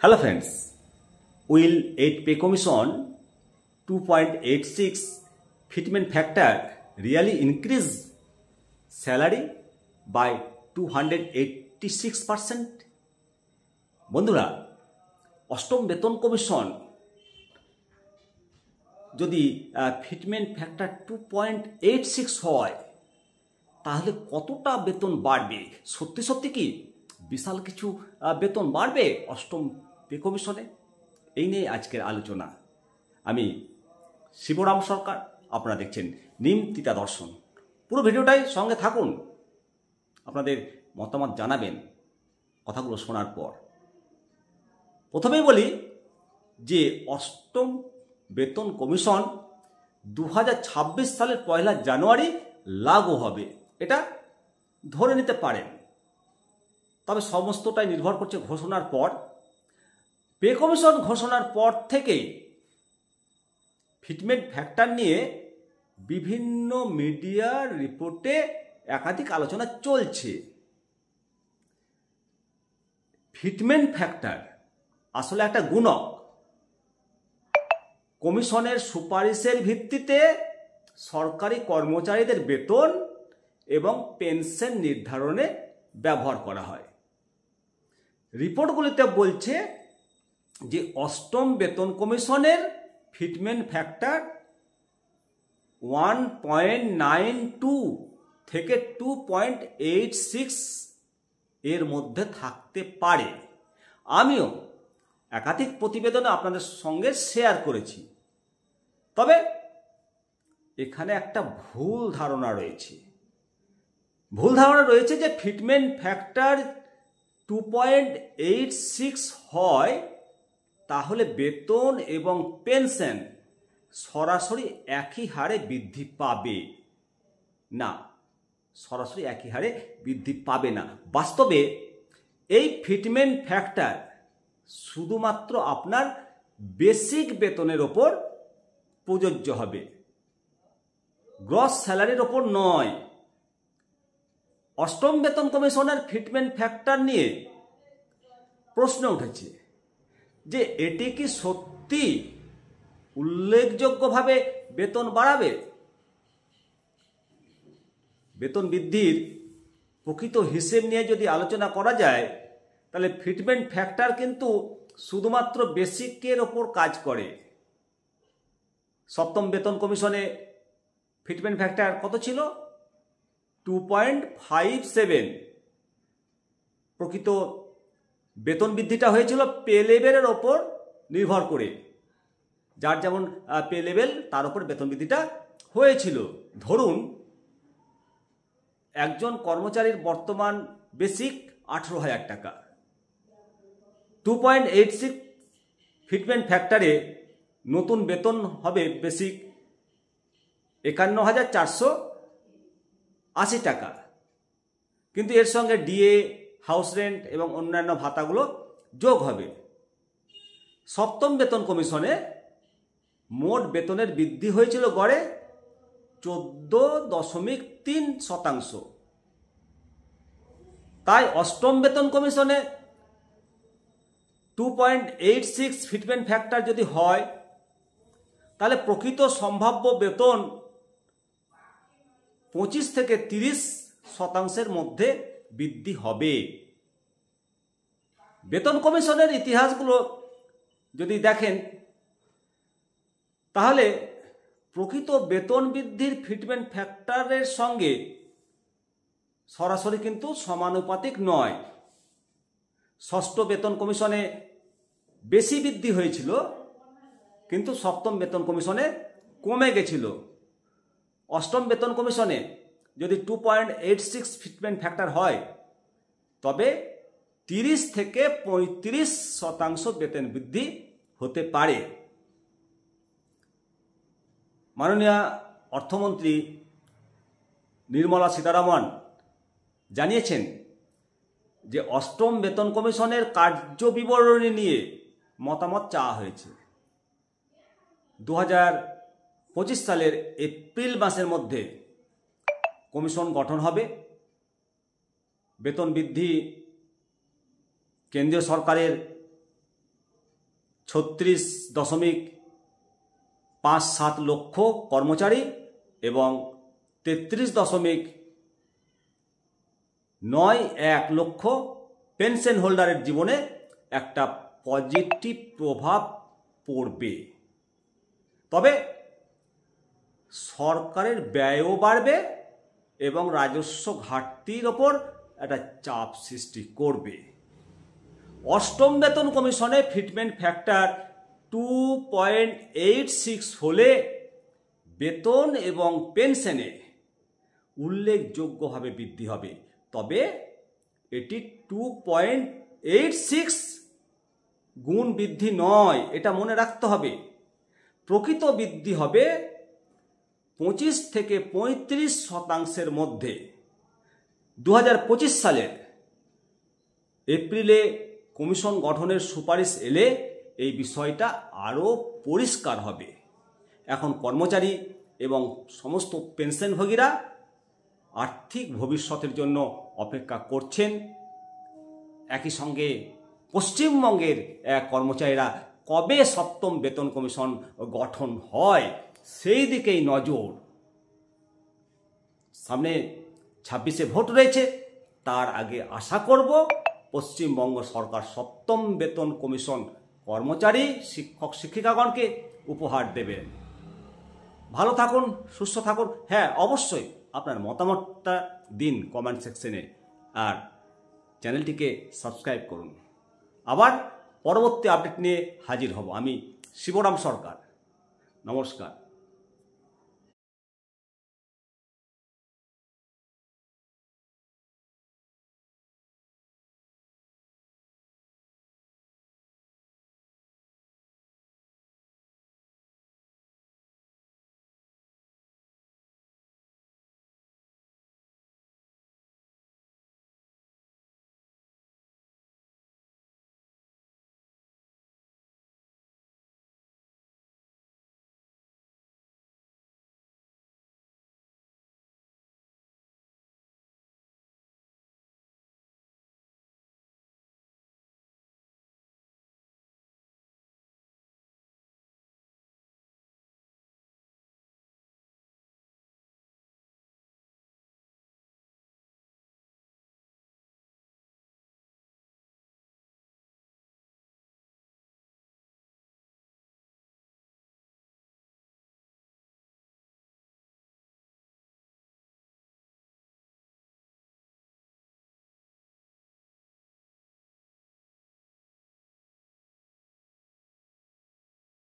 Hello friends, will 8 pay commission 2.86 fitment factor really increase salary by 286%? বন্ধুরা, অষ্টম বেতন commission যদি ফিটমেন্ট ফ্যাক্টর 2.86 হয় তাহলে কতটা বেতন বাড়বে? সত্যি সত্যি কি বিশাল কিছু বেতন বাড়বে অষ্টম পে কমিশনে? এই নিয়ে আজকের আলোচনা। আমি শিবরাম সরকার, আপনারা দেখছেন নিমতিতা দর্শন। পুরো ভিডিওটাই সঙ্গে থাকুন, আপনাদের মতামত জানাবেন কথাগুলো শোনার পর। প্রথমেই বলি যে অষ্টম বেতন কমিশন 2026 সালের 1 জানুয়ারি লাগু হবে, এটা ধরে নিতে পারেন। তবে সমস্তটাই নির্ভর করছে ঘোষণার পর। পে কমিশন ঘোষণার পর থেকেই ফিটমেন্ট ফ্যাক্টর নিয়ে বিভিন্ন মিডিয়ার রিপোর্টে একাধিক আলোচনা চলছে। ফিটমেন্ট ফ্যাক্টর আসলে একটা গুণক। কমিশনের সুপারিশের ভিত্তিতে সরকারি কর্মচারীদের বেতন এবং পেনশন নির্ধারণে ব্যবহার করা হয়। রিপোর্টগুলিতে বলছে যে অষ্টম বেতন কমিশনের ফিটমেন্ট ফ্যাক্টর 1.92 থেকে 2.86 এর মধ্যে থাকতে পারে। আমিও একাধিক প্রতিবেদনে আপনাদের সঙ্গে শেয়ার করেছি। তবে এখানে একটা ভুল ধারণা রয়েছে। যে ফিটমেন্ট ফ্যাক্টর 2.86 হয় তাহলে বেতন এবং পেনশন সরাসরি একই হারে বৃদ্ধি পাবে না, সরাসরি একই হারে বৃদ্ধি পাবে না। বাস্তবে এই ফিটমেন্ট ফ্যাক্টর শুধুমাত্র আপনার বেসিক বেতনের ওপর প্রযোজ্য হবে, গ্রস স্যালারির ওপর নয়। অষ্টম বেতন কমিশনের ফিটমেন্ট ফ্যাক্টর নিয়ে প্রশ্ন উঠেছে যে এটি কি সত্যি উল্লেখযোগ্যভাবে বেতন বাড়াবে? বেতন বৃদ্ধির প্রকৃত হিসেব নিয়ে যদি আলোচনা করা যায় তাহলে ফিটমেন্ট ফ্যাক্টর কিন্তু শুধুমাত্র বেসিকের ওপর কাজ করে। সপ্তম বেতন কমিশনে ফিটমেন্ট ফ্যাক্টর কত ছিল? 2.57। প্রকৃত বেতন বৃদ্ধিটা হয়েছিল পে লেভেলের ওপর নির্ভর করে। যার যেমন পে লেভেল তার উপর বেতন বৃদ্ধিটা হয়েছিল। ধরুন একজন কর্মচারীর বর্তমান বেসিক 18,000 টাকা, 2.86 ফিটমেন্ট ফ্যাক্টরে নতুন বেতন হবে বেসিক 51,480 টাকা। কিন্তু এর সঙ্গে ডিএ, হাউস রেন্ট এবং অন্যান্য ভাতাগুলো যোগ হবে। সপ্তম বেতন কমিশনে মোট বেতনের বৃদ্ধি হয়েছিল গড়ে 14.3%। তাই অষ্টম বেতন কমিশনে 2.86 ফিটমেন্ট ফ্যাক্টর যদি হয় তাহলে প্রকৃত সম্ভাব্য বেতন 25 থেকে 30% মধ্যে বৃদ্ধি হবে। বেতন কমিশনের ইতিহাসগুলো যদি দেখেন তাহলে প্রকৃত বেতন বৃদ্ধির ফিটমেন্ট ফ্যাক্টরের সঙ্গে সরাসরি কিন্তু সমানুপাতিক নয়। ষষ্ঠ বেতন কমিশনে বেশি বৃদ্ধি হয়েছিল, কিন্তু সপ্তম বেতন কমিশনে কমে গেছিল। অষ্টম বেতন কমিশনে যদি 2.86 ফিটমেন্ট ফ্যাক্টর হয় তবে 30 থেকে 35% বেতন বৃদ্ধি হতে পারে। মাননীয় অর্থমন্ত্রী নির্মলা সীতারামন জানিয়েছেন যে অষ্টম বেতন কমিশনের কার্যবিবরণী নিয়ে মতামত চাওয়া হয়েছে। 2025 সালের এপ্রিল মাসের মধ্যে কমিশন গঠন হবে। বেতন বৃদ্ধি কেন্দ্রীয় সরকারের 36.57 লক্ষ কর্মচারী এবং 33.91 লক্ষ পেনশন হোল্ডারের জীবনে একটা পজিটিভ প্রভাব পড়বে। তবে সরকারের ব্যয়ও বাড়বে এবং রাজস্ব ঘাটতির ওপর একটা চাপ সৃষ্টি করবে। অষ্টম বেতন কমিশনে ফিটমেন্ট ফ্যাক্টর 2.86 হলে বেতন এবং পেনশনে উল্লেখযোগ্যভাবে বৃদ্ধি হবে। তবে এটি 2.86 গুণ বৃদ্ধি নয়, এটা মনে রাখতে হবে। প্রকৃত বৃদ্ধি হবে 25 থেকে 35% মধ্যে। 2025 সালের এপ্রিলে কমিশন গঠনের সুপারিশ এলে এই বিষয়টা আরও পরিষ্কার হবে। এখন কর্মচারী এবং সমস্ত পেনশনভোগীরা আর্থিক ভবিষ্যতের জন্য অপেক্ষা করছেন। একই সঙ্গে পশ্চিমবঙ্গের কর্মচারীরা কবে সপ্তম বেতন কমিশন গঠন হয় সেই দিকেই নজর। সামনে 26-এ ভোট রয়েছে, তার আগে আশা করব পশ্চিমবঙ্গ সরকার সপ্তম বেতন কমিশন কর্মচারী শিক্ষক শিক্ষিকাগণকে উপহার দেবেন। ভালো থাকুন, সুস্থ থাকুন। হ্যাঁ, অবশ্যই আপনার মতামতটা দিন কমেন্ট সেকশনে, আর চ্যানেলটিকে সাবস্ক্রাইব করুন। আবার পরবর্তী আপডেট নিয়ে হাজির হব। আমি শিবরাম সরকার। নমস্কার।